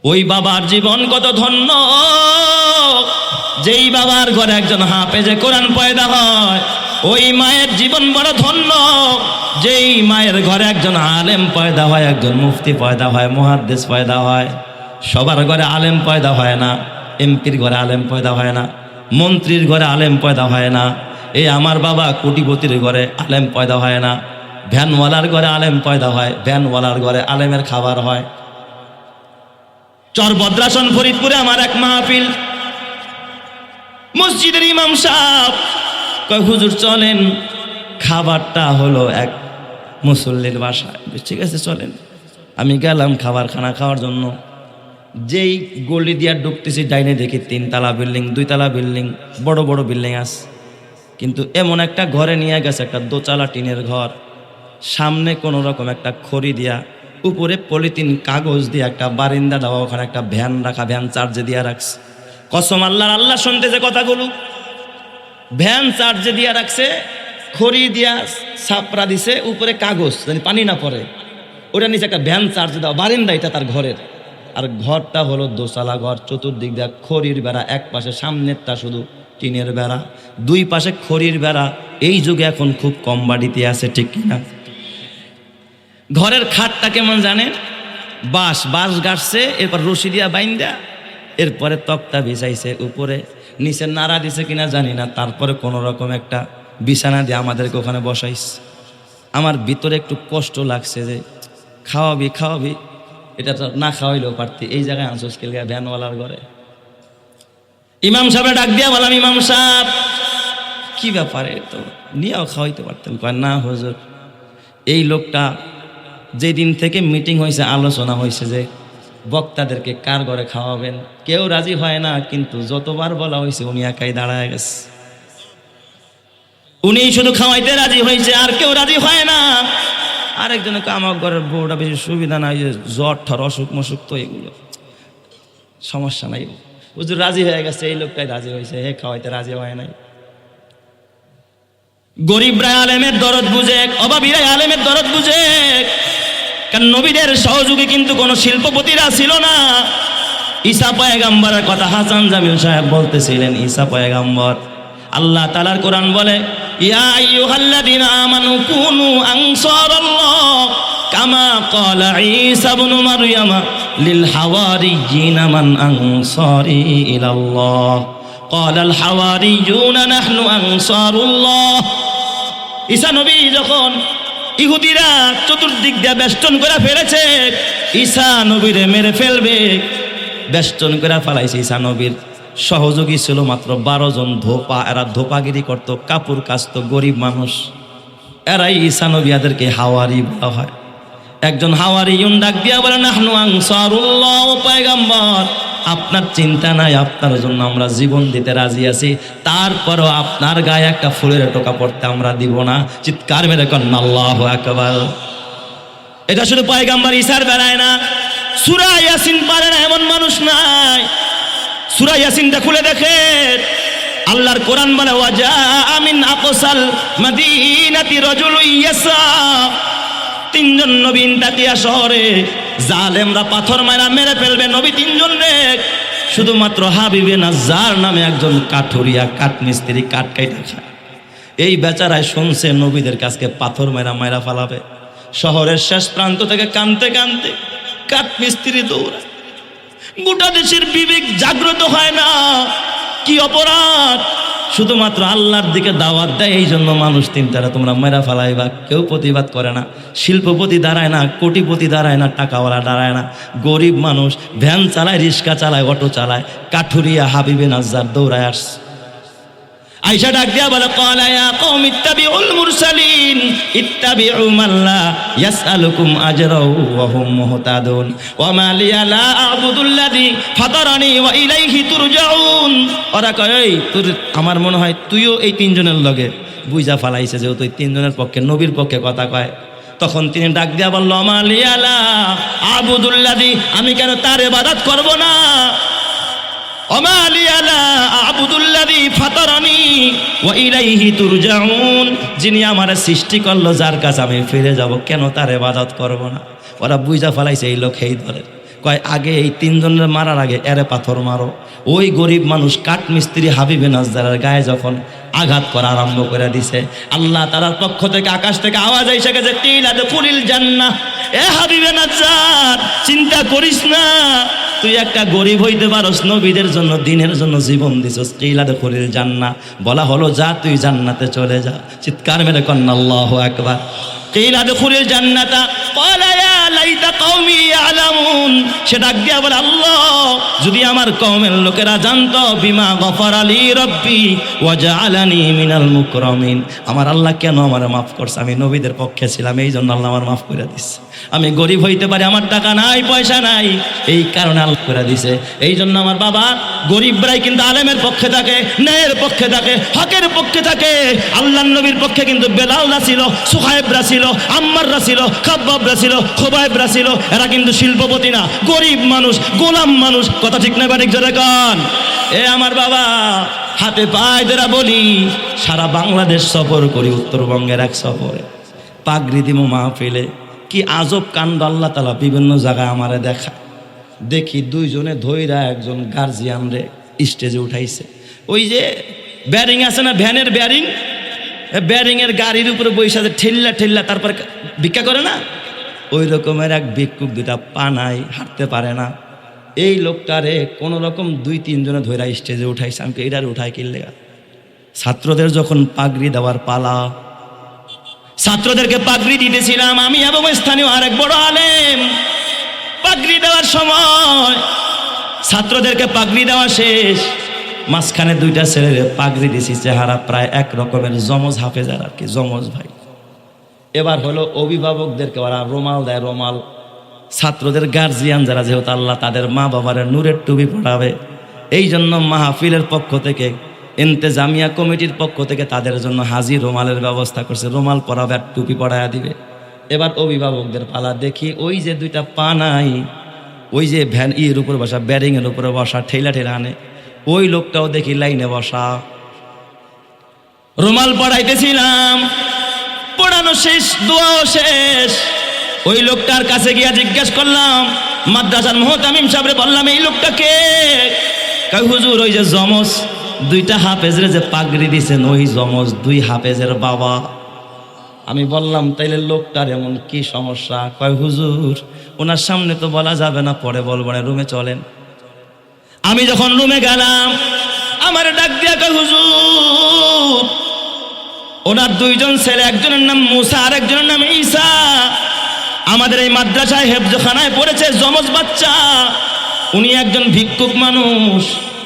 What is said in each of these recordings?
ওই বাবার জীবন কত ধন্য, যেই বাবার ঘরে একজন হাফেজে কোরআন পয়দা হয়। ওই মায়ের জীবন বড় ধন্য, যেই মায়ের ঘরে একজন আলেম পয়দা হয়, একজন মুফতি পয়দা হয়, মুহাদ্দিস পয়দা হয়। সবার ঘরে আলেম পয়দা হয় না, এমপির ঘরে আলেম পয়দা হয় না, মন্ত্রীর ঘরে আলেম পয়দা হয় না। এই আমার বাবা কোটিপতির ঘরে আলেম পয়দা হয় না, ভ্যানওয়ালার ঘরে আলেম পয়দা হয়, ভ্যানওয়ালার ঘরে আলেমের খাবার হয়। চর ভদ্রাসন ফরিদপুরে আমার এক মাহফিল, মসজিদের ইমাম সাহেব কয় হুজুর চলেন, খাবারটা হলো এক মুসল্লির বাসায়। ঠিক আছে চলেন। আমি গেলাম খানা খাওয়ার জন্য। যেই গলি দিয়া ঢুকতেছি, ডাইনে দেখি 3 তলা বিল্ডিং, 2 তলা বিল্ডিং, বড় বড় বিল্ডিং আছে। কিন্তু এমন একটা ঘরে নিয়ে গেছে, একটা দোতলা টিনের ঘর, সামনে কোনো রকম একটা খড়ি দিয়া, উপরে পলিথিন কাগজ দিয়ে একটা বারিন্দা দেওয়া, ওখানে একটা ভ্যান রাখা, ভ্যান চার্জে দিয়া রাখছে। কসম আল্লাহর, আল্লাহ শুনতে যে কথাগুলো, ভ্যান চার্জে দিয়া রাখছে, খড়ি দিয়া ছাপড়া দিছে, উপরে কাগজ যেন পানি না পড়ে, ওটা নিচে একটা ভ্যান চার্জে দেওয়া, বারিন্দা এটা তার ঘরের। আর ঘরটা হলো দোতলা ঘর, চতুর্দিক দিয়ে খড়ির বেড়া, এক পাশে সামনেরটা শুধু টিনের বেড়া, 2 পাশে খড়ির বেড়া। এই যুগে এখন খুব কম বাড়িতে আছে, ঠিক কিনা? ঘরের খাটটা কেমন জানেন? বাঁশ গাছছে, এরপর রশি দিয়া বাইন্দা, এরপরে তক্তা বিছাইছে, উপরে নিচে নাড়া দিছে কিনা জানি না, তারপরে কোনো রকম একটা বিছানা দিয়ে আমাদেরকে ওখানে বসাইছে। আমার ভিতরে একটু কষ্ট লাগছে যে খাওয়াবি, এটা তো না খাওয়াইলেও পারতি, এই জায়গায় আনছোস কেলগা ভ্যানওয়ালার ঘরে। ইমাম সাহেব ডাক দিয়া বললাম, ইমাম সাহেব কি ব্যাপারে, তো নিয়েও খাওয়াইতে পারতেন। কয় না হুজুর, এই লোকটা যেদিন থেকে মিটিং হয়েছে, আলোচনা হয়েছে যে বক্তাদেরকে কার ঘরে খাওয়াবেন, কেউ রাজি হয় না, কিন্তু যতবার বলা হয়েছে উনি একাই দাঁড়ায় গেছে। উনি শুধু খাওয়াইতে রাজি হয়েছে, আর কেউ রাজি হয় না। আরেকজনকে আমার ঘরের বউটা বেশি সুবিধা নাই, যে জ্বর ঠর অসুখ মসুখ, তো এগুলো সমস্যা নাই, হুজুর রাজি হয়ে গেছে, এই লোকটাই রাজি হয়েছে, হে খাওয়াইতে রাজি হয় নাই। গরিবরা আলেমের দরদ বুঝে, অভাবীরা আলেমের দরদ বুঝে। কারণ নবীদের সহযোগী কিন্তু কোনো শিল্পপতিরা ছিল না। ঈসা পয়গম্বরের কথা হাসান জামিল সাহেব বলতেছিলেন। ঈসা পয়গম্বর, আল্লাহ তাআলার কোরআন বলে, ইয়া আইয়ুহাল্লাযীনা আমানু কুনু আনসারাল্লাহ কামা ক্বালা ঈসা ইবনু মারইয়ামা লিল হাওয়ারিয়্যিনা মান আনসারি ইলাল্লাহ ক্বালাল হাওয়ারিয়্যুনা নাহনু আনসারুল্লাহ। ঈসা নবী যখন ইহুদিরা চতুর্দিক দিয়ে বেষ্টন করে ফেলেছে, ঈসা নবীরে মেরে ফেলবে, বেষ্টন করে ফেলাইছে। ঈসা নবীর সহযোগী ছিল মাত্র 12 জন ধোপা। এরা ধোপাগিরি করতো, কাপড় কাচতো, গরিব মানুষ। এরাই ঈসা নবীদেরকে হাওয়ারি বলা হয়। একজন হাওয়ারিয়ুন ডাক দিয়া বলে, নাহনু আনসারুল্লাহ, পয়গম্বর আপনার চিন্তা নাই, আপনার জন্য আমরা জীবন দিতে রাজি আছি, তারপরও আপনার গায়ে একটা ফুলের টোকা পড়তে আমরা দিব না। চিৎকার মেরে কন্যা আল্লাহু আকবার। এটা শুধু পয়গম্বর ঈসার বেলায় না, সূরা ইয়াসিন পারে না এমন মানুষ নাই। সূরা ইয়াসিনটা খুলে দেখেন, আল্লাহর কোরআন বলে, ওয়াজা মিন আকসাল মাদিনাতি রাজুলুন ইয়াসা। 3 জন নবী তাকিয়া শহরে জালেমরা পাথর মারা মেরে ফেলবে। নবী 3 জন রে, শুধুমাত্র হাবিবে নাজ্জার নামে একজন কাঠুরিয়া, কাঠমিস্ত্রি, কাঠ কাইটা খায়। এই বেচারায় শুনছে নবীদের কাছে পাথর মারা ফালাবে। শহরের শেষ প্রান্ত থেকে কানতে কানতে কাঠমিস্ত্রি দৌড়ায়। গোটা দেশের বিবেক জাগ্রত হয় না, কি অপরাধ, শুধুমাত্র আল্লাহর দিকে দাওয়াত দেয়, এই জন্য মানুষ চিন্তারা তোমরা মেরা ফালাইবা। কেউ প্রতিবাদ করে না, শিল্পপতি দাঁড়ায় না, কোটিপতি দাঁড়ায় না, টাকাওয়ালা দাঁড়ায় না, গরিব মানুষ ভ্যান চালায়, রিক্সা চালায়, অটো চালায়, কাঠুরিয়া হাবিবে নাজ্জার দৌড়ায় আসছে। আয়েশা ডাক দিয়া বলে, ক্বালা ইয়া কওমি ইত্তাবিউল মুরসালিন ইত্তাবিউ মান লা ইয়াসআলুকুম আজরাও ওয়া হুম মুহতাদুন ওয়া মা লিয়া লা আ'বুদুল্লাযী ফাতারানি ওয়া ইলাইহি তুরজাউন। ওরা কয়, এই তোর, আমার মনে হয় তুইও এই 3 জনের লগে বুঝা ফালাইছে, যে তুই 3 জনের পক্ষে, নবীর পক্ষে কথা কয়। তখন তিনি ডাক দিয়া বলল, মা লিয়া লা আ'বুদুল্লাযী, আমি কেন তার ইবাদত করব না? ওমা লিয়া লা আ'বুদুল্লাযী ফাতারানি ওয়া ইলাইহি তুরজাউন, যিনি আমার সৃষ্টি করলো, যার কাছে আমি ফিরে যাব, কেন তার ইবাদত করব না? ওরা বুঝা ফেলাইছে এই লোক এই দলের। কয় আগে এই তিনজনের মারার আগে এরে পাথর মারো। ওই গরিব মানুষ কাঠ মিস্ত্রি হাবিবে নাজ্জারের গায়ে যখন আঘাত করা আরম্ভ করে দিছে, আল্লাহ তাআলার পক্ষ থেকে আকাশ থেকে আওয়াজ এসে গেছে, কিলা দুখুলিল জান্নাহ। এ হাবিবে নাজ্জার, চিন্তা করিস না, তুই একটা গরিব হইতে পারস, নবীদের জন্য দ্বীনের জন্য জীবন দিছস, কিলা দুখুলিল জান্নাহ। বলা হলো যা তুই জান্নাতে চলে যা। চিৎকার মেরে কন্না আল্লাহু আকবার। কিলা দুখুলিল জান্নাতা ক্বালা ইয়া লাইতা কওমি ইয়ালামুন। সে ডাক দিয়া বলে, আল্লাহ যদি আমার কওমের লোকেরা জানতো, বিমা গফারা লি রব্বি ওয়া জাআলানি মিনাল মুকরামিন। আমার আল্লাহ কেন আমার মাফ করছে, আমি নবীদের পক্ষে ছিলাম, এই জন্য আল্লাহ আমার মাফ করে দিচ্ছে। আমি গরিব হইতে পারি, আমার টাকা নাই পয়সা নাই, এই কারণে আল্লাহ করে দিছে। এই জন্য আমার বাবা, গরিবরাই কিন্তু আলেমের পক্ষে থাকে, ন্যায়ের পক্ষে থাকে, হকের পক্ষে থাকে। আল্লাহর নবীর পক্ষে কিন্তু বেলালরা ছিল, সুহাইবরা ছিল, আম্মাররা ছিল, খাব্বাবরা ছিল, খুবাইবরা ছিল। এরা কিন্তু শিল্পপতি না, গরিব মানুষ, গোলাম মানুষ। কথা ঠিক না বাড়ি জোরে কন। এ আমার বাবা, হাতে পায়ে ধরা বলি, সারা বাংলাদেশ সফর করি, উত্তরবঙ্গের এক সফরে পাগড়ি দিমু মাহফিলে। কি আজব কাণ্ড আল্লাহ তাআলা বিভিন্ন জায়গায় আমারে দেখা। দেখি দুইজনে ধইরা একজন গার্জিয়ান রে স্টেজে উঠাইছে। ওই যে ব্যারিং আছে না, ভ্যানের ব্যারিং, ব্যারিংয়ের গাড়ির উপরে বৈশা ঠেল্লা ঠেল্লা তারপর ভিক্ষা করে না, ওই রকমের এক ভিক্ষুক, দুটা পা নাই, হাঁটতে পারে না। এই লোকটারে কোনো রকম 2-3 জনে ধইরা স্টেজে উঠাইছে। আমি এইটার উঠাই কিনলে, ছাত্রদের যখন পাগড়ি দেওয়ার পালা, ছাত্রদেরকে পাগড়ি দিতেছিলাম আমি এবং স্থানীয় আরেক বড় আলেম। পাগড়ি দেওয়ার সময় ছাত্রদেরকে পাগড়ি দেওয়া শেষ, মাঝখানে 2টা ছেলের পাগড়ি দিছি, চেহারা প্রায় এক রকমের, জমজ হাফেজার আর কি, জমজ ভাই। এবার হলো অভিভাবকদেরকে ওরা রুমাল দেয়, রুমাল। ছাত্রদের গার্জিয়ান যারা, যেহেতু আল্লাহ তাদের মা বাবার নূরের টুপি পড়াবে, এই জন্য মাহফিলের পক্ষ থেকে, ইন্তেজামিয়া কমিটির পক্ষ থেকে তাদের জন্য হাজির রুমালের ব্যবস্থা করছে। রুমাল পরাবে আর টুপি পরাইয়া দিবে। এবার অভিভাবকদের পালা। দেখি ওই যে 2টা পা নাই, ওই যে ভ্যান ইয়ের উপরে বসা, ব্যারিংয়ের উপরে বসা, ঠেলা ঠেলা আনে, ওই লোকটাও দেখি লাইনে বসা। রুমাল পড়াইতেছিলাম, পড়ানো শেষ, দোয়াও শেষ। ওই লোকটার কাছে গিয়া জিজ্ঞেস করলাম, মাদ্রাসার মুহতামিম সাহেবরে বললাম, এই লোকটা কে? কই হুজুর, ওই যে জমজ 2টা হাফেজরে যে পাগড়ি দিছেন, ওই জমজ 2 হাফেজের বাবা। আমি বললাম, তাইলে লোকটার এমন কি সমস্যা? কয় হুজুর, ওনার সামনে তো বলা যাবে না, পরে বলবো না, রুমে চলেন। আমি যখন রুমে গেলাম, আমার ডাক দিয়া কয়, হুজুর ওনার 2জন ছেলে, একজনের নাম মুসা আর একজনের নাম ঈসা, আমাদের এই মাদ্রাসায় হেফজখানায় পড়েছে, জমজ বাচ্চা। উনি একজন ভিক্ষুক মানুষ,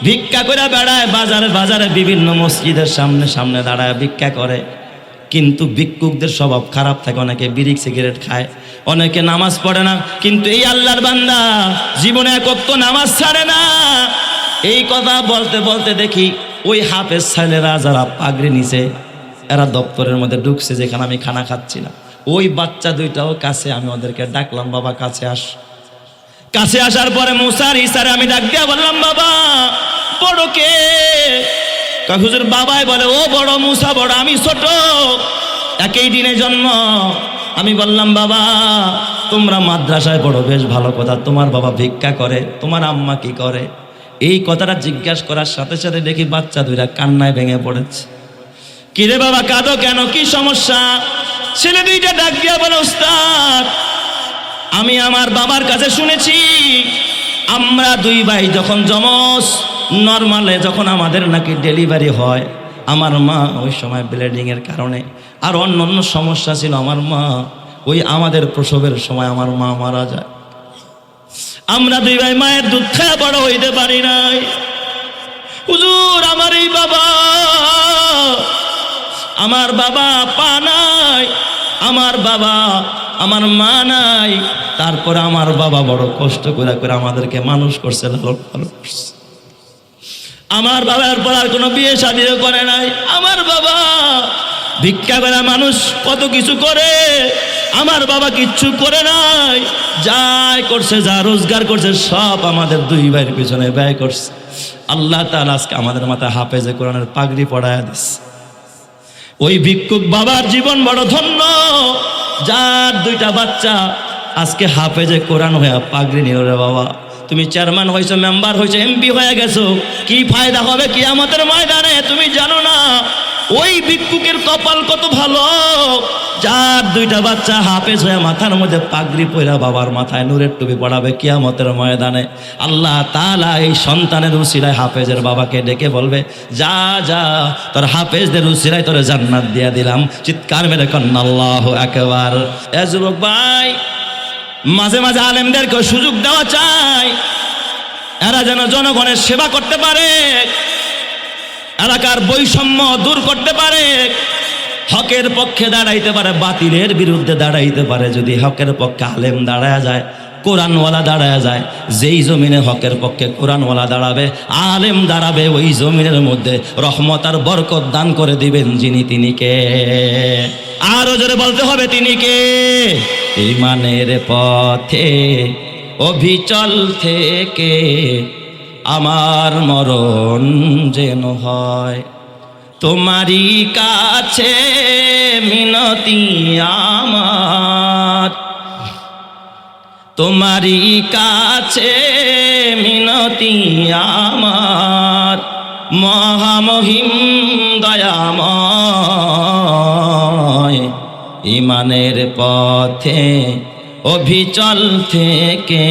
ভিক্ষা করে বেড়ায়, বাজারে বাজারে বিভিন্ন মসজিদের সামনে সামনে দাঁড়ায় ভিক্ষা করে। কিন্তু ভিক্ষুকদের স্বভাব খারাপ থাকে, অনেকে বিড়ি সিগারেট খায়, অনেকে নামাজ পড়ে না। কিন্তু এই আল্লাহর বান্দা জীবনে এক ওয়াক্ত নামাজ ছাড়ে না। এই কথা বলতে বলতে দেখি ওই হাফেজ ছেলেরা যারা পাগড়ি নিছে, এরা দপ্তরের মধ্যে ঢুকছে, যেখানে আমি খানা খাচ্ছিলাম। ওই বাচ্চা 2টাও কাছে, আমি ওদেরকে ডাকলাম, বাবা কাছে আস। কাছে আসার পরে মুসার ঈসারে আমি ডাক দিয়া বললাম, বাবা বড় কে? হুজুর বাবাই বলে, ও বড়, মুসা বড়, আমি ছোট, একই দিনে জন্ম। আমি বললাম, বাবা তোমরা মাদ্রাসায় পড়ো, বেশ ভালো কথা, তোমার বাবা ভিক্ষা করে, তোমার আম্মা কি করে? এই কথাটা জিজ্ঞাসা করার সাথে সাথে দেখি বাচ্চা 2টা কান্নায় ভেঙে পড়েছে। কিরে বাবা কাঁদো কেন, কি সমস্যা? ছেলে 2টা ডাক দিয়া বলে, উস্তাদ আমি আমার বাবার কাছে শুনেছি, আমরা 2 ভাই যখন জমজ, নর্মালে যখন আমাদের নাকি ডেলিভারি হয়, আমার মা ওই সময় ব্লিডিংয়ের কারণে আর অন্য অন্য সমস্যা ছিল, আমার মা ওই আমাদের প্রসবের সময় আমার মা মারা যায়। আমরা 2 ভাই মায়ের দুধ খেয়ে বড় হইতে পারি নাই। হুজুর আমার এই বাবা, আমার বাবা পা নাই, আমার বাবা, আমার মা নাই, তারপরে আমার বাবা বড় কষ্ট করে করে আমাদেরকে মানুষ করছে, লালন পালন করছে। আমার বাবার পর আর কোনো বিয়ে শাদিও করে নাই। আমার বাবা ভিক্ষা করে মানুষ কত কিছু করে, আমার বাবা কিচ্ছু করে নাই। যাই করছে, যা রোজগার করছে, সব আমাদের 2 ভাইয়ের পিছনে ব্যয় করছে। আল্লাহ তাআলা আজকে আমাদের মাথায় হাফেজে কোরআনের পাগড়ি পড়ায়া দিচ্ছে। ওই ভিক্ষুক বাবার জীবন বড় ধন্য, যার 2টা বাচ্চা আজকে হাফেজে কোরআন হয়ে পাগড়ি নিল রে বাবা। তুমি চেয়ারম্যান হয়েছো, মেম্বার হয়েছো, এমপি হয়ে গেছো, কি ফায়দা হবে কিয়ামতের ময়দানে তুমি জানো না? ওই ভিক্ষুকের কপাল কত ভালো, যার দুইটা বাচ্চা হাফেজ হয়ে মাথার মধ্যে পাগড়ি পয়রা বাবার মাথায় নূরের টুপি পড়াবে কিয়ামতের ময়দানে। আল্লাহ তাআলা এই সন্তানের উসিলায় হাফেজের বাবাকে ডেকে বলবে, যা যা তোর হাফেজদের উসিলায় তোর জান্নাত দিয়ে দিলাম। চিৎকার মেরে কন্না আল্লাহু আকবার। এ যুবক ভাই, মাঝে মাঝে আলেমদেরকে সুযোগ দেওয়া চাই, এরা যেন জনগণের সেবা করতে পারে, এলাকার বৈষম্য দূর করতে পারে, হকের পক্ষে দাঁড়াইতে পারে, বাতিলের বিরুদ্ধে দাঁড়াইতে পারে। যদি হকের পক্ষে আলেম দাঁড়ায়া যায়, কোরআনওয়ালা দাঁড়ায়া যায়, যেই জমিনে হকের পক্ষে কোরআনওয়ালা দাঁড়াবে, আলেম দাঁড়াবে, ওই জমিনের মধ্যে রহমত আর বরকত দান করে দিবেন যিনি, তিনি কে? আরো জোরে বলতে হবে, তিনি কে? ঈমানের পথে অবিচল থেকে আমার মরণ যেন হয়, তোমারই কাছে মিনতি আমার, তোমারই কাছে মিনতি আমার, মহামহিম দয়াময়। ঈমানের পথে অবিচল থেকে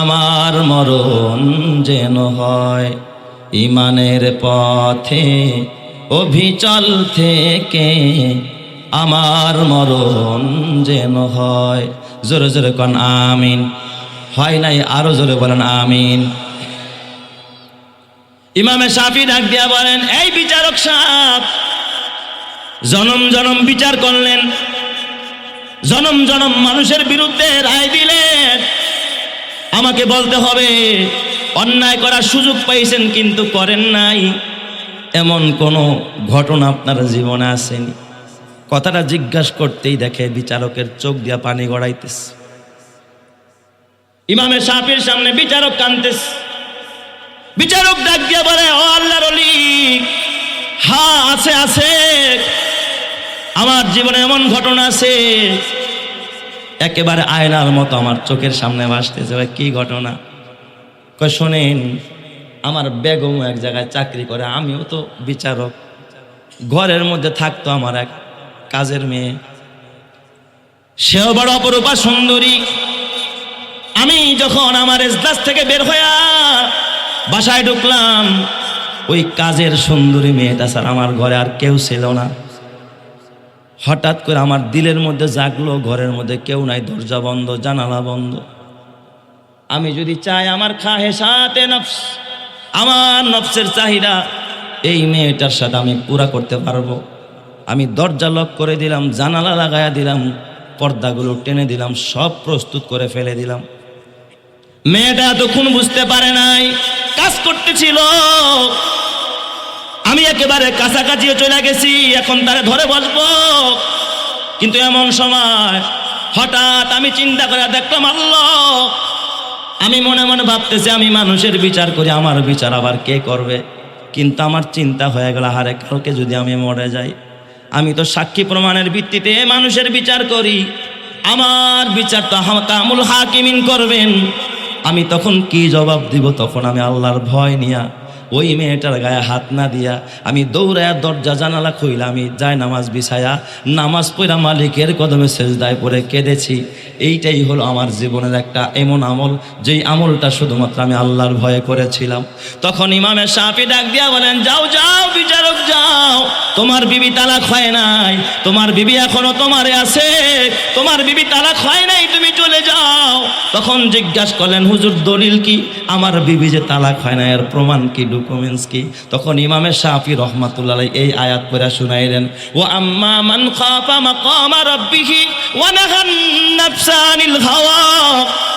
আমার মরণ যেন হয়, ঈমানের পথে অবিচল থেকে আমার মরণ যেন হয়। জোরে জোরে কোন আমিন। হয় নাই? আরো জোরে বলেন আমিন। ইমামে শাফি ডাক দিয়া বলেন, এই বিচারক সাহেব, জনম জনম বিচার করলেন, জনম জনম মানুষের বিরুদ্ধে রায় দিলেন, আমাকে বলতে হবে অন্যায় করার সুযোগ পাইছেন কিন্তু করেন নাই, এমন কোনো ঘটনা আপনার জীবনে আসেনি? কথাটা জিজ্ঞাসা করতেই দেখে বিচারকের চোখ দিয়া পানি গড়াইতেছে। ইমামে শাফির সামনে বিচারক কাঁদতেছে। বিচারক ডাক দিয়া বলে, ও আল্লাহর ওলি, হ্যাঁ আছে আছে, আমার জীবনে এমন ঘটনা আছে একেবারে আয়নার মতো আমার চোখের সামনে ভাসতেছে। কি ঘটনা? কয় শোনেন, আমার বেগম এক জায়গায় চাকরি করে, আমিও তো বিচারক, ঘরের মধ্যে থাকতো আমার এক কাজের মেয়ে, সেও বড় অপরূপা সুন্দরী। আমি যখন আমার এজলাস থেকে বের হইয়া বাসায় ঢুকলাম, ওই কাজের সুন্দরী মেয়েটা স্যার আমার ঘরে আর কেউ ছিল না। হঠাৎ করে আমার দিলের মধ্যে জাগলো, ঘরের মধ্যে কেউ নাই, দরজা বন্ধ, জানালা বন্ধ। আমি যদি চাই আমার খাহেসাতে নফস, আমার নফসের চাহিদা এই মেয়েটার সাথে আমি পুরা করতে পারবো। আমি দরজা লক করে দিলাম, জানালা লাগায়া দিলাম, পর্দাগুলো টেনে দিলাম, সব প্রস্তুত করে ফেলে দিলাম। মেয়েটা এতক্ষণ বুঝতে পারে নাই, কাজ করতেছিল। আমি একেবারে কাছাকাছিও চলে গেছি, এখন তারে ধরে বসবো। কিন্তু এমন সময় হঠাৎ আমি চিন্তা করে দেখলাম, আল্লাহ, আমি মনে মনে ভাবতেছি আমি মানুষের বিচার করি, আমার বিচার আবার কে করবে? কিন্তু আমার চিন্তা হয়ে গেল, হারে কালকে যদি আমি মরে যাই, আমি তো সাক্ষী প্রমাণের ভিত্তিতে মানুষের বিচার করি, আমার বিচার তো হাকামুল হাকিমিন করবেন। আমি তখন কি জবাব দিব? তখন আমি আল্লাহর ভয় নিয়া ওই মেয়েটার গায়ে হাত না দিয়া আমি দৌড়ায়া দরজা জানালা খুইলা আমি যাই নামাজ বিছায়া নামাজ পড়া মালিকের কদমে সেজদায় পড়ে কেঁদেছি। এইটাই হলো আমার জীবনের একটা এমন আমল, যেই আমলটা শুধুমাত্র আমি আল্লাহর ভয়ে করেছিলাম। তখন ইমামে শাফি ডাক দিয়া বলেন, যাও যাও বিচারক যাও, তোমার বিবি তালাক হয় নাই, তোমার বিবি এখনো তোমারে আছে, তোমার বিবি তালাক হয় নাই, তুমি চলে যাও। তখন জিজ্ঞাসা করলেন, হুজুর দলিল কি? আমার বিবি যে তালাক হয় না এর প্রমাণ কি, ডকুমেন্টস কি? তখন ইমামে শাফি রহমাতুল্লাহ আলাইহি এই আয়াত পড়া শুনাইলেন, ও আম্মা মান খাফা মাকামা রাব্বিহি ওয়া নাহান নাফসা আনিল হাওয়া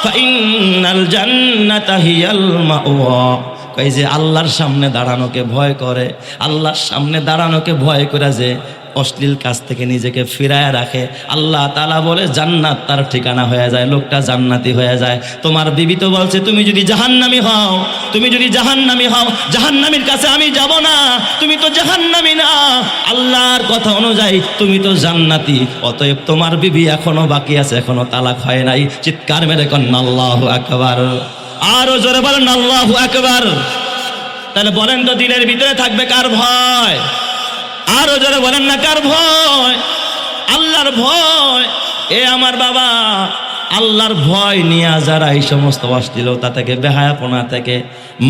ফাইন্নাল জান্নাতা হিয়াল মাওয়া। কই যে আল্লাহর সামনে দাঁড়ানোকে ভয় করে, আল্লাহর সামনে দাঁড়ানোকে ভয় করে যে অশ্লীল কাজ থেকে নিজেকে ফিরায় রাখে, আল্লাহ তাআলা বলে জান্নাত তার ঠিকানা হয়ে যায়, লোকটা জান্নাতি হয়ে যায়। তোমার বিবি তো বলছে তুমি যদি জাহান্নামী হও, তুমি যদি জাহান্নামী হও, জাহান্নামীর কাছে আমি যাব না, তুমি তো জাহান্নামী না, আল্লাহর কথা অনুযায়ী তুমি তো জান্নাতি, অতএব তোমার বিবি এখনো বাকি আছে, এখনো তালাক হয় নাই। চিৎকার মেরে কন্যা আল্লাহু আকবার, আরো জোরে বলেন আল্লাহু আকবার। তাহলে বলেন তো দিলের ভিতরে থাকবে কার ভয়? আরো জোরে বলেন না কার ভয়? আল্লাহর ভয়। এ আমার বাবা, আল্লাহর ভয় নিয়ে যারা এই সমস্ত অশ্লীলতা থেকে, বেহায়াপনা থেকে,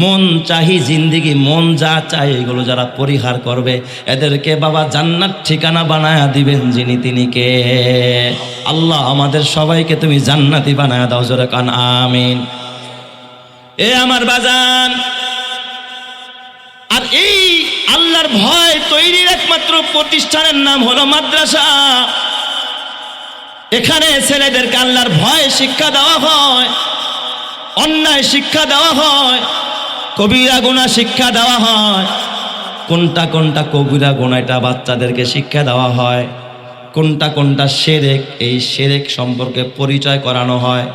মন চাহি জিন্দিগি, মন যা চাই এগুলো যারা পরিহার করবে, এদেরকে বাবা জান্নাত ঠিকানা বানায়া দিবেন যিনি, তিনি কে? আল্লাহ আমাদের সবাইকে তুমি জান্নাতি বানায়া দাও, জোরে কান আমিন। এ আমার বাজান, আর এই আল্লাহর ভয় তৈরির একমাত্র প্রতিষ্ঠানের নাম হলো মাদ্রাসা। এখানে ছেলেদেরকে আল্লাহর ভয় শিক্ষা দেওয়া হয়, অন্যায় শিক্ষা দেওয়া হয়, কবিরা গুনাহ শিক্ষা দেওয়া হয়। কোনটা কোনটা কবিরা গুনাহ এটা বাচ্চাদেরকে শিক্ষা দেওয়া হয়, কোনটা কোনটা শিরক, এই শিরক সম্পর্কে পরিচয় করানো হয়,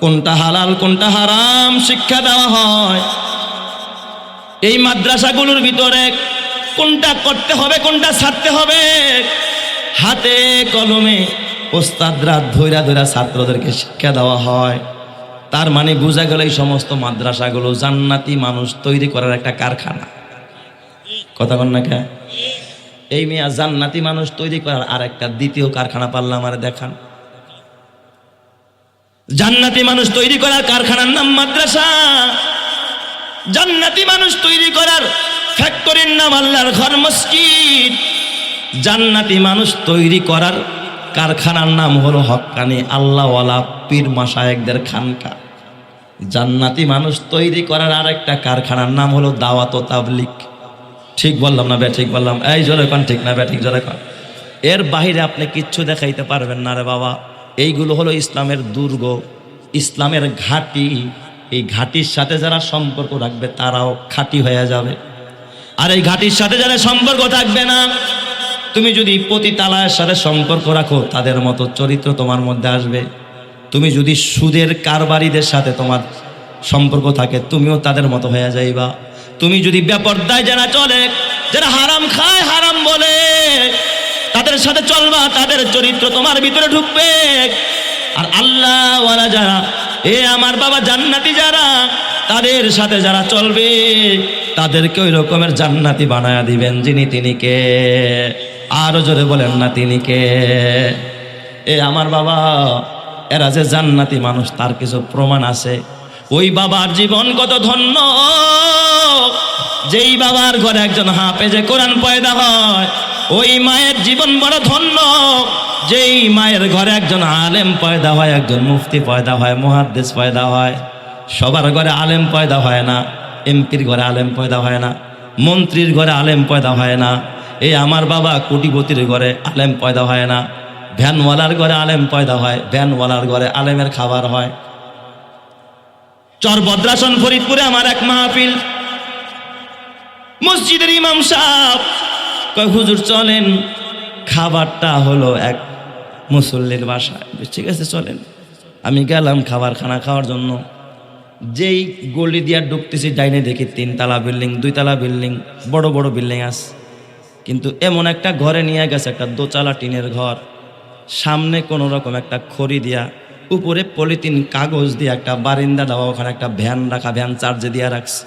কোনটা হালাল কোনটা হারাম শিক্ষা দেওয়া হয়। এই মাদ্রাসাগুলোর ভিতরে কোনটা করতে হবে কোনটা ছাড়তে হবে, হাতে কলমে ওস্তাদরা ধৈরা ধৈরা ছাত্রদেরকে শিক্ষা দেওয়া হয়। তার মানে বোঝা গেল এই সমস্ত মাদ্রাসাগুলো জান্নাতি মানুষ তৈরি করার একটা কারখানা। কথা বল না কে? এই মিয়া জান্নাতি মানুষ তৈরি করার আর একটা দ্বিতীয় কারখানা পারলাম আর দেখান। জান্নাতি মানুষ তৈরি করার কারখানার নাম মাদ্রাসা। জান্নাতি মানুষ তৈরি করার ফ্যাক্টরির নাম আল্লাহর ঘর মসজিদ। জান্নাতি মানুষ তৈরি করার কারখানার নাম হলো হক্কানি আল্লাহওয়ালা পীর মাশায়েখদের খানকা। জান্নাতি মানুষ তৈরি করার আরেকটা কারখানার নাম হলো দাওয়াত ও তাবলীগ। ঠিক বললাম না বে ঠিক বললাম? এই জোরে কোন ঠিক না বে ঠিক জোরে কোন? এর বাহিরে আপনি কিচ্ছু দেখাইতে পারবেন না রে বাবা। এইগুলো হলো ইসলামের দুর্গ, ইসলামের ঘাঁটি। এই ঘাঁটির সাথে যারা সম্পর্ক রাখবে তারাও খাঁটি হয়ে যাবে, আর এই ঘাঁটির সাথে যারা সম্পর্ক থাকবে না, তুমি যদি পতিতালয়ের সাথে সম্পর্ক রাখো তাদের মতো চরিত্র তোমার মধ্যে আসবে। তুমি যদি সুদের কারবারিদের সাথে তোমার সম্পর্ক থাকে তুমিও তাদের মতো হয়ে যাইবা। তুমি যদি বেপরদায় যারা চলে, যারা হারাম খায় হারাম বলে, তাদের সাথে চলবা, তাদের চরিত্র তোমার ভিতরে ঢুকবে। আর আল্লাহওয়ালা যারা, এ আমার বাবা জান্নাতি যারা, তাদের সাথে যারা চলবে তাদেরকে ওই রকমের জান্নাতি বানায়া দিবেন যিনি, তিনি কে? আরো জোরে বলেন না তিনি কে? এ আমার বাবা, এরা যে জান্নাতি মানুষ তার কিছু প্রমাণ আছে। ওই বাবার জীবন কত ধন্য, যেই বাবার ঘরে একজন হাফেজে কোরআন পয়দা হয়। ওই মায়ের জীবন বড় ধন্য, যেই মায়ের ঘরে একজন আলেম পয়দা হয়, একজন মুফতি পয়দা হয়, মুহাদ্দিস পয়দা হয়। সবার ঘরে আলেম পয়দা হয় না। এমপির ঘরে আলেম পয়দা হয় না, মন্ত্রীর ঘরে আলেম পয়দা হয় না। এই আমার বাবা কোটিপতির ঘরে আলেম পয়দা হয় না। ভ্যানওয়ালার ঘরে আলেম পয়দা হয়, ভ্যানওয়ালার ঘরে আলেমের খাবার হয়। চরভদ্রাসন ফরিদপুরে আমার এক মাহফিল, মসজিদের ইমাম সাহেব কয় হুজুর চলেন, খাবারটা হলো এক মুসল্লির বাসায়। ঠিক আছে চলেন। আমি গেলাম খাবার খানা খাওয়ার জন্য। যেই গলি দিয়া ঢুকতেছি ডাইনে দেখি 3 তলা বিল্ডিং, 2 তলা বিল্ডিং, বড় বড় বিল্ডিং আছে। কিন্তু এমন একটা ঘরে নিয়ে গেছে, একটা দোতলা টিনের ঘর, সামনে কোনো রকম একটা খড়ি দিয়া, উপরে পলিথিন কাগজ দিয়ে একটা বারিন্দা দেওয়া, ওখানে একটা ভ্যান রাখা, ভ্যান চার্জে দিয়া রাখছে।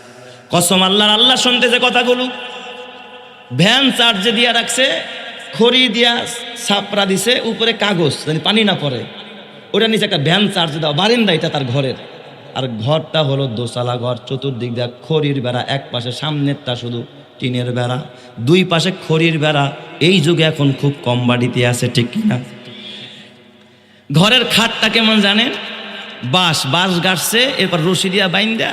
কসম আল্লাহর, আল্লাহ শুনতে যে কথাগুলো, ভ্যান চার্জে দিয়া রাখছে, খড়ি দিয়া ছাপড়া দিছে, উপরে কাগজ জানি পানি না পড়ে, ওটা নিচে একটা ভ্যান চার্জে দেওয়া বারিন্দা, এটা তার ঘরের। আর ঘরটা হলো দোতলা ঘর, চতুর্দিক দিয়ে খড়ির বেড়া, এক পাশে সামনেরটা শুধু টিনের বেড়া, 2 পাশে খড়ির বেড়া। এই যুগে এখন খুব কম বাড়িতে আছে, ঠিক কিনা? ঘরের খাটটা কেমন জানেন? বাঁশ গাছছে, এরপর রশি দিয়া বাইন্দা,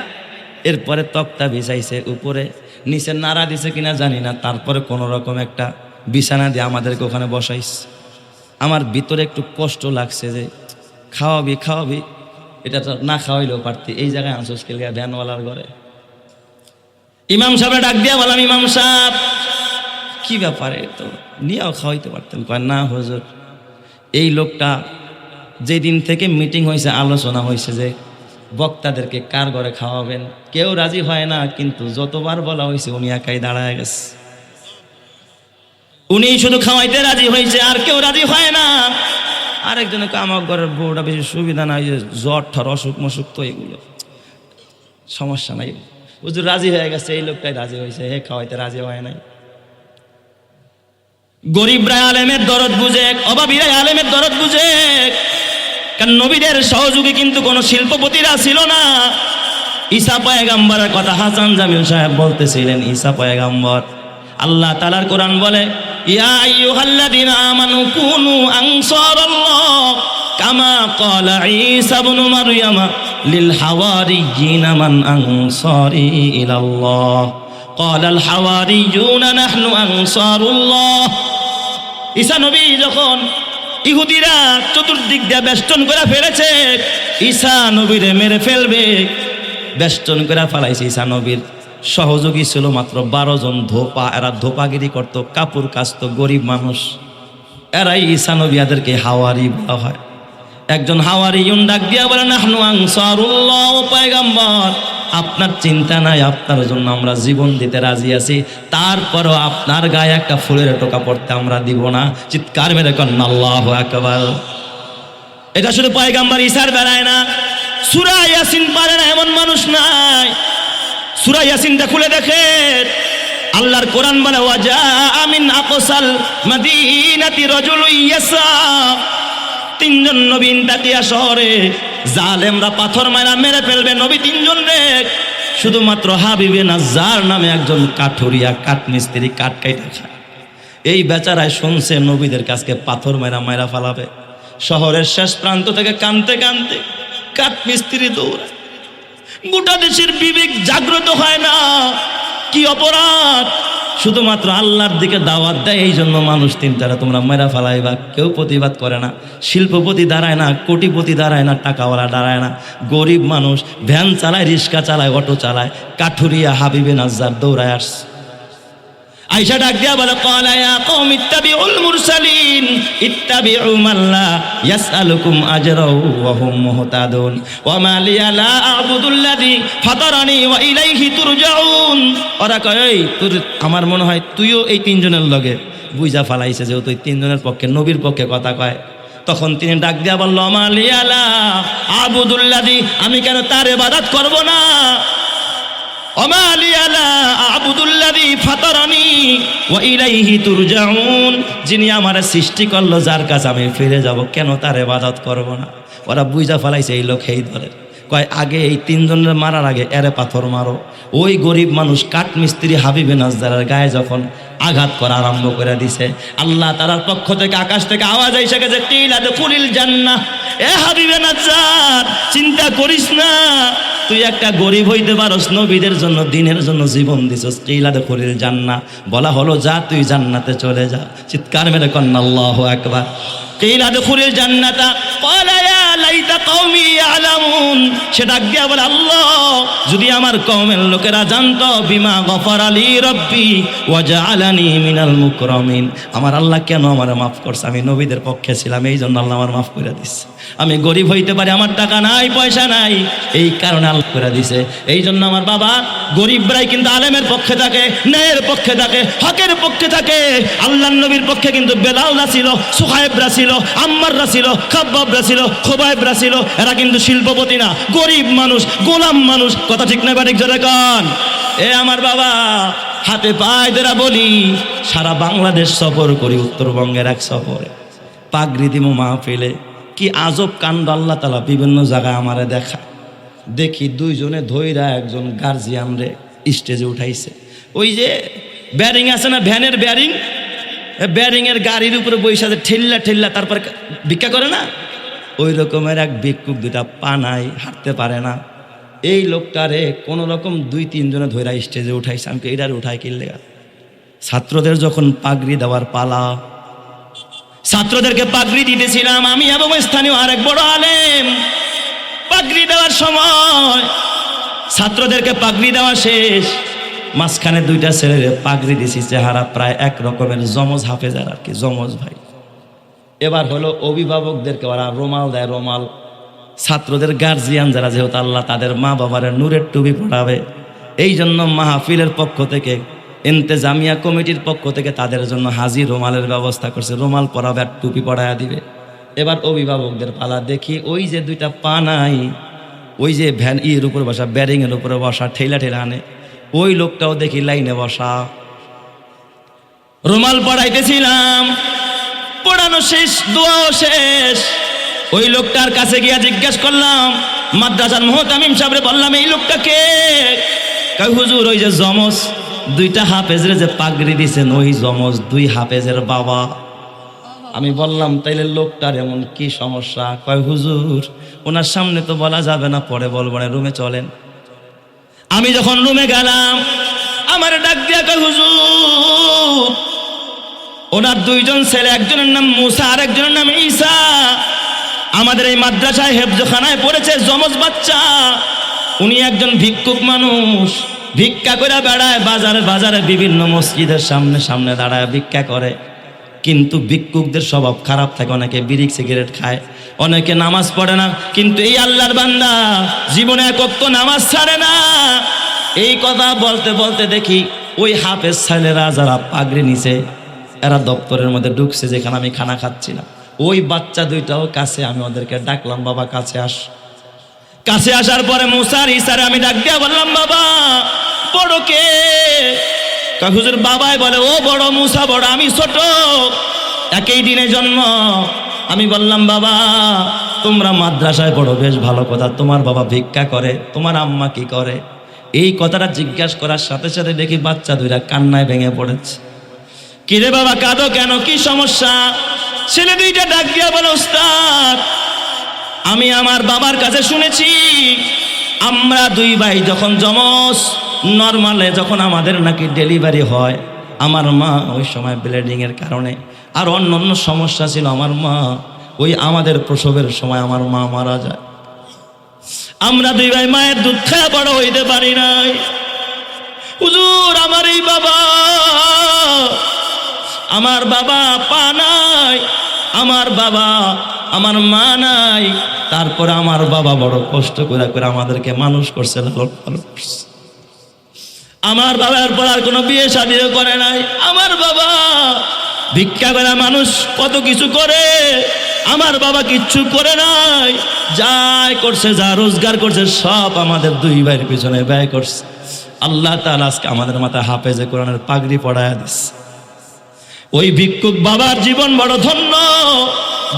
এরপরে তক্তা বিছাইছে, উপরে নিচে নাড়া দিছে কিনা জানি না, তারপরে কোনো রকম একটা বিছানা দিয়ে আমাদেরকে ওখানে বসাইছে। আমার ভিতরে একটু কষ্ট লাগছে যে খাওয়াবি, এটা তো না খাওয়াইলেও পারতি, এই জায়গায় আনছোস কে লিগা ভ্যানওয়ালার ঘরে। ইমাম সাহেব ডাক দিয়া বললাম, ইমাম সাহেব কি ব্যাপারে, তো নিয়েও খাওয়াইতে পারতেন। কয় না হুজুর, এই লোকটা যেদিন থেকে মিটিং হয়েছে, আলোচনা হয়েছে যে বক্তাদেরকে কার ঘরে খাওয়াবেন, কেউ রাজি হয় না, কিন্তু যতবার বলা হয়েছে উনি একাই দাঁড়ায় গেছে। উনি শুধু খাওয়াইতে রাজি হয়েছে, আর কেউ রাজি হয় না। আরেকজনকে আমার ঘরের বউটা বেশি সুবিধা নাই, যে জ্বর ঠর অসুখ মসুখ তো এগুলো সমস্যা নাই, হুজুর রাজি হয়ে গেছে। এই লোকটাই রাজি হয়েছে, হে খাওয়াইতে রাজি হয় নাই। গরিবরা আলেমের দরদ বুঝে, অভাবীরা আলেমের দরদ বুঝে। কারণ নবীদের সহযোগী কিন্তু কোনো শিল্পপতিরা ছিল না। ঈসা পয়গম্বরের কথা হাসান জামিল সাহেব বলতেছিলেন। ঈসা পয়গম্বর, আল্লাহ তাআলার কোরআন বলে, ইয়া আইয়ুহাল্লাযীনা আমানু কুনু আনসারাল্লাহ কামা ক্বালা ঈসা ইবনু মারইয়াম লিল হাওয়ারিয়্যিনা মান আনসারি ইলাল্লাহ ক্বালাল হাওয়ারিয়্যুনা নাহনু আনসারুল্লাহ। ঈসা নবী যখন ইহুদিরা চতুর্দিক দিয়ে বেষ্টন করে ফেলেছে, ঈসা নবীরে মেরে ফেলবে, বেষ্টন করে ফেলাইছে। ঈসা নবীর সহযোগী ছিল মাত্র 12 জন ধোপা। এরা ধোপাগিরি করত, কাপড় কাচত, গরিব মানুষ। এরাই ঈসা নবীদেরকে হাওয়ারি বলা হয়। একজন হাওয়ারিয়ুন ডাক দিয়া বলে, নাহনু আনসারুল্লাহ, পয়গম্বর আপনার চিন্তা নাই, আপনার জন্য আমরা জীবন দিতে রাজি আছি, তারপরও আপনার গায়ে একটা ফুলের টোকা পড়তে আমরা দিব না। চিৎকার মেরে কন্যা আল্লাহু আকবার। এটা শুধু পয়গম্বর ঈসার বেলায় না, সূরা ইয়াসিন পারে না এমন মানুষ নাই। সূরা ইয়াসিনটা খুলে দেখেন, আল্লাহর কোরআন বলে, ওয়াজা মিন আকসাল মাদিনাতি রাজুলুন ইয়াসা। 3 জন নবী তাতিয়া শহরে জালেমরা পাথর মারা মেরে ফেলবে। নবী 3 জন রে, শুধুমাত্র হাবিবে নাজ্জার নামে একজন কাঠুরিয়া, কাঠ মিস্ত্রি, কাঠ কাইটা খায়। এই বেচারায় শুনছে নবীদের কাছকে পাথর মারা ফালাবে। শহরের শেষ প্রান্ত থেকে কানতে কানতে কাঠ মিস্ত্রি দৌড়ায়। গোটা দেশের বিবেক জাগ্রত হয় না, কি অপরাধ, শুধুমাত্র আল্লাহর দিকে দাওয়াত দেয়, এই জন্য মানুষ চিন্তারা তোমরা মেরা ফালাইবা। কেউ প্রতিবাদ করে না, শিল্পপতি দাঁড়ায় না, কোটিপতি দাঁড়ায় না, টাকাওয়ালা দাঁড়ায় না, গরিব মানুষ ভ্যান চালায়, রিক্সা চালায়, অটো চালায়, কাঠুরিয়া হাবিবে নাজ্জার দৌড়ায় আসছে। আয়েশা ডাক দিয়া বলে, ক্বালা ইয়া কওমি ইত্তাবিউল মুরসালিন ইত্তাবিউ মান লা ইয়াসআলুকুম আজরাও ওয়া হুম মুহতাদুন ওয়া মা লিয়া লা আ'বুদুল্লাযী ফাতারানি ওয়া ইলাইহি তুরজাউন। ওরা কয়, এই তোর, আমার মনে হয় তুইও এই 3 জনের লগে বুঝা ফালাইছে, যেহেতু এই 3 জনের পক্ষে, নবীর পক্ষে কথা কয়। তখন তিনি ডাক দিয়া বলল, মা লিয়া লা আ'বুদুল্লাযী, আমি কেন তার ইবাদত করব না? ওমা লিয়া লা আ'বুদুল্লাযী ফাতারানি ওয়া ইলাইহি তুরজাউন, যিনি আমারে সৃষ্টি করলো, যার কাছে আমি ফিরে যাব, কেন তার ইবাদত করব না? ওরা বুঝা ফেলাইছে এই লোক এই দলের। কয়, আগে এই 3 জনের মারার আগে এরে পাথর মারো। ওই গরিব মানুষ কাঠ মিস্ত্রি হাবিবে নাজ্জারের গায়ে যখন আঘাত করা আরম্ভ করে দিছে, আল্লাহ তাআলার পক্ষ থেকে, আকাশ থেকে আওয়াজ এসে গেছে, কিলা দুখুলিল জান্নাহ। এ হাবিবে নাজ্জার, চিন্তা করিস না, তুই একটা গরিব হইতে পারস, নবীদের জন্য, দিনের জন্য জীবন দিছস, কিলা দুখুলিল জান্নাহ। বলা হলো, যা তুই জান্নাতে চলে যা। চিৎকার মেরে কন্না আল্লাহু আকবার। কিলা দুখুলিল জান্নাতা ক্বালা ইয়া লাইতা কওমি ইয়ালামুন। সে ডাক দিয়া বলে, আল্লাহ, যদি আমার কওমের লোকেরা জানতো, বিমা গফারা লি রব্বি ওয়া জাআলানি মিনাল মুকরামিন, আমার আল্লাহ কেন আমারে মাফ করছে? আমি নবীদের পক্ষে ছিলাম, এই জন্য আল্লাহ আমার মাফ করে দিচ্ছে। আমি গরিব হইতে পারি, আমার টাকা নাই, পয়সা নাই, এই কারণে আল্লাহ করে দিছে। এই জন্য আমার বাবা, গরিবরাই কিন্তু আলেমের পক্ষে থাকে, ন্যায়ের পক্ষে থাকে, হকের পক্ষে থাকে। আল্লাহর নবীর পক্ষে কিন্তু বেলালরা ছিল, সুহাইবরা ছিল, আম্মাররা ছিল, খাব্বাবরা ছিল, খুবাইবরা ছিল। এরা কিন্তু শিল্পপতি না, গরিব মানুষ, গোলাম মানুষ। কথা ঠিক না ঠিক জোরে কন। এ আমার বাবা, হাতে পায়ে ধরা বলি, সারা বাংলাদেশ সফর করি, উত্তরবঙ্গের এক সফরে পাগড়ি দিমু মাহফিলে। কি আজব কাণ্ড আল্লাহ তাআলা বিভিন্ন জায়গায় আমারে দেখা। দেখি 2 জনে ধইরা একজন গার্জিয়ান রে স্টেজে উঠাইছে। ওই যে ব্যারিং আছে না, ভ্যানের ব্যারিং, ব্যারিংয়ের গাড়ির উপরে বইসা ঠেল্লা ঠেল্লা তারপর ভিক্ষা করে না, ওই রকমের এক ভিক্ষুক, 2টা পা নাই, হাঁটতে পারে না। এই লোকটারে কোনো রকম 2-3 জনে ধইরা স্টেজে উঠাইছে। আমি এইটারে উঠাই কিনলে, ছাত্রদের যখন পাগড়ি দেওয়ার পালা, ছাত্রদেরকে পাগড়ি দিতেছিলাম আমি এবং স্থানীয় আরেক বড় আলেম। পাগড়ি দেওয়ার সময় ছাত্রদেরকে পাগড়ি দেওয়া শেষ, মাঝখানে দুইটা ছেলের পাগড়ি দিছি, চেহারা প্রায় এক রকমের, জমজ হাফেজার আর কি, জমজ ভাই। এবার হলো অভিভাবকদেরকে ওরা রুমাল দেয়, রুমাল। ছাত্রদের গার্জিয়ান যারা, যেহেতু আল্লাহ তাদের মা বাবার নূরের টুপি পড়াবে, এই জন্য মাহফিলের পক্ষ থেকে, ইন্তেজামিয়া কমিটির পক্ষ থেকে তাদের জন্য হাজির রুমালের ব্যবস্থা করছে। রুমাল পরাবে আর টুপি পরায়া দিবে। এবার অভিভাবকদের পালা। দেখি ওই যে দুইটা পা নাই, ওই যে ভ্যান ইয়ের উপরে বসা, ব্যারিংয়ের উপরে বসা, ঠেলা ঠেলা আনে, ওই লোকটাও দেখি লাইনে বসা। রুমাল পড়াইতেছিলাম, পড়ানো শেষ, দোয়াও শেষ। ওই লোকটার কাছে গিয়া জিজ্ঞেস করলাম, মাদ্রাসার মুহতামিম সাহেবরে বললাম, এই লোকটা কে? কয় হুজুর ওই যে জমজ দুইটা হাফেজরে যে পাগড়ি দিছেন, ওই জমজ দুই হাফেজের বাবা। আমি বললাম, তাইলে লোকটার এমন কি সমস্যা? কয় হুজুর ওনার সামনে তো বলা যাবে না, পরে বলবো না, রুমে চলেন। আমি যখন রুমে গেলাম, আমার ডাক দিয়া কয় হুজুর ওনার দুইজন ছেলে, একজনের নাম মুসা আর একজনের নাম ঈসা, আমাদের এই মাদ্রাসায় হেফজখানায় পড়েছে, জমজ বাচ্চা। উনি একজন ভিক্ষুক মানুষ, ভিক্ষা করে বেড়ায়, বাজারে বাজারে বিভিন্ন মসজিদের সামনে সামনে দাঁড়ায় ভিক্ষা করে। কিন্তু ভিক্ষুকদের স্বভাব খারাপ থাকে, অনেকে বিড়ি সিগারেট খায়, অনেকে নামাজ পড়ে না। কিন্তু এই আল্লাহর বান্দা জীবনে এক ওয়াক্ত নামাজ ছাড়ে না। এই কথা বলতে বলতে দেখি ওই হাফেজ ছেলেরা যারা পাগড়ি নিছে, এরা দপ্তরের মধ্যে ঢুকছে, যেখানে আমি খানা খাচ্ছিলাম। ওই বাচ্চা দুইটাও কাছে, আমি ওদেরকে ডাকলাম, বাবা কাছে আস। কাছে আসার পরে মুসার ঈসারে আমি ডাক দিয়া বললাম, বাবা বড় কে? হুজুর বাবাই বলে, ও বড়, মুসা বড়, আমি ছোট, একই দিনে জন্ম। আমি বললাম, বাবা তোমরা মাদ্রাসায় পড়ো, বেশ ভালো কথা, তোমার বাবা ভিক্ষা করে, তোমার আম্মা কি করে? এই কথাটা জিজ্ঞাসা করার সাথে সাথে দেখি বাচ্চা দুইটা কান্নায় ভেঙে পড়েছে। কিরে বাবা কাঁদো কেন, কি সমস্যা? ছেলে দুইটা ডাক দিয়া বলে, উস্তাদ আমি আমার বাবার কাছে শুনেছি, আমরা দুই ভাই যখন জমজ, নর্মালে যখন আমাদের নাকি ডেলিভারি হয়, আমার মা ওই সময় ব্লিডিংয়ের কারণে আর অন্য অন্য সমস্যা ছিল, আমার মা ওই আমাদের প্রসবের সময় আমার মা মারা যায়। আমরা দুই ভাই মায়ের দুধ খাওয়া বড় হইতে পারি নাই। হুজুর আমার এই বাবা, আমার বাবা পা নাই, আমার বাবা, আমার মা নাই, তারপরে আমার বাবা বড় কষ্ট করে করে আমাদেরকে মানুষ করছে, লালন পালন করছে। আমার বাবার পর আর কোনো বিয়ে শাদিও করে নাই। আমার বাবা ভিক্ষা করে মানুষ কত কিছু করে, আমার বাবা কিচ্ছু করে নাই। যাই করছে, যা রোজগার করছে, সব আমাদের দুই ভাইয়ের পিছনে ব্যয় করছে। আল্লাহ তাআলা আজকে আমাদের মাথায় হাফেজে কোরআনের পাগড়ি পড়ায়া দিচ্ছে। ওই ভিক্ষুক বাবার জীবন বড় ধন্য,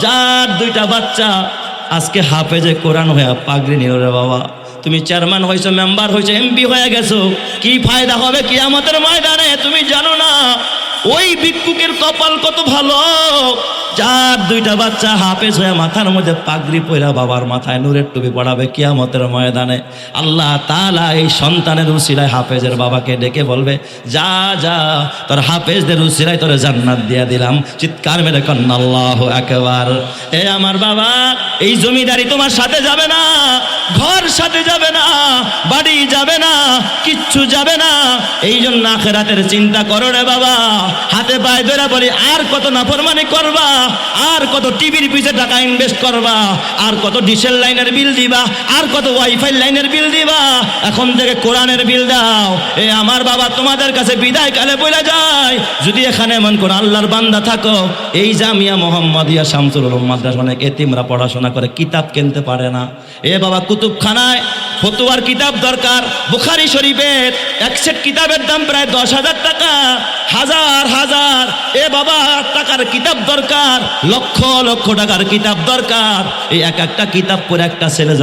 যার দুইটা বাচ্চা আজকে হাফেজে কোরআন হয়ে পাগড়ি নিল। রে বাবা, তুমি চেয়ারম্যান হয়েছো, মেম্বার হয়েছো, এমপি হয়ে গেছো, কি ফায়দা হবে কিয়ামতের ময়দানে তুমি জানো না। ওই ভিক্ষুকের কপাল কত ভালো, যার দুইটা বাচ্চা হাফেজ হয়ে মাথার মধ্যে পাগড়ি পয়রা বাবার মাথায় নূরের টুপি পড়াবে কিয়ামতের ময়দানে। আল্লাহ তাআলা এই সন্তানের উসিলায় হাফেজের বাবাকে ডেকে বলবে, যা যা তোর হাফেজদের উসিলায় তোর জান্নাত দিয়া দিলাম। চিৎকার মেরে কন্না আল্লাহু আকবার। এ আমার বাবা, এই জমিদারি তোমার সাথে যাবে না, ঘর সাথে যাবে না, বাড়ি যাবে না, কিচ্ছু যাবে না। এই জন্য আখিরাতের চিন্তা করো রে বাবা। হাতে পায়ে ধরে বলি, আর কত নাফরমানি করবা, আর কত টিভির পিছে টাকা ইনভেস্ট করবা, আর কত ডিশেল লাইনের বিল দিবা, আর কত ওয়াইফাই লাইনের বিল দিবা, এখন থেকে কোরআনের বিল দাও। এ আমার বাবা, তোমাদের কাছে বিদায় কালে বলে যায়, যদি এখানে মন করে আল্লাহর বান্দা থাকো, এই জামিয়া মোহাম্মদিয়া শামসুল উলুম মাদ্রাসা অনেক এতিমরা পড়াশোনা করে, কিতাব কিনতে পারে না। এ বাবা, কুতুবখানায় ফতুয়ার কিতাব দরকার। বুখারী শরীফের এক সেট কিতাবের দাম প্রায় 10,000 টাকা, হাজার হাজার এ বাবা টাকার কিতাব দরকার, লক্ষ লক্ষ টাকার কিতাব দরকার। এই এক একটা কিতাব পড়ে একটা ছেলে